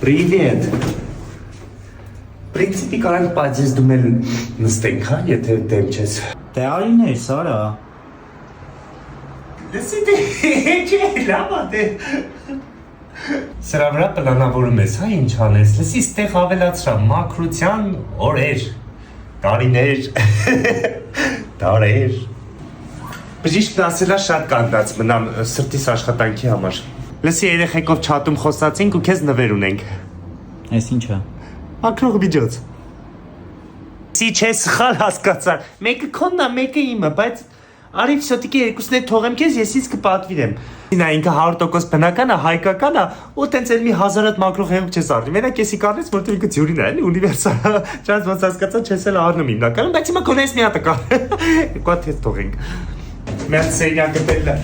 Привет. В принципе, կարող պատժես դու մել նստենք, հա, եթե դեմ չես։ Դե արիներ, Սարա։ Լսի դե, չէ, լավ է դե։ Սրա վրա պլանավորում ես, հա, ինչ անես։ Լսի, ստեղ ավելացրա մակրության օրեր, տարիներ, դարեր։ Բժիշկն ասելա շատ կանգնած մնամ սրտիս աշխատանքի համար։ Լսի, երեխեքով չաթում խոսացինք ու քեզ նվեր ունենք։ Այս ինչ է։ Ակրող միջոց։ Սի չէ սխալ հասկացա։ Մեկը քոնն է, մեկը իմը, բայց արի վсё-таки երկուսն էլ թողեմ քեզ, ես իսկ կպատվիրեմ։ Նա ինքը 100% բնական է, հայկական է, ու տենց էլ մի 1000 հատ մակրող հեղուկ չես առնի։ Մենակ եսի կարնես, որտեղ ինքը ձյուրին է, էլի ունիվերսալ։ Չանց ոնց հասկացա, չես էլ առնում հիմնականում, բայց հիմա կոնես մի հատ կար։ Կոթ ես թողենք։ Մերսեյա կտելա։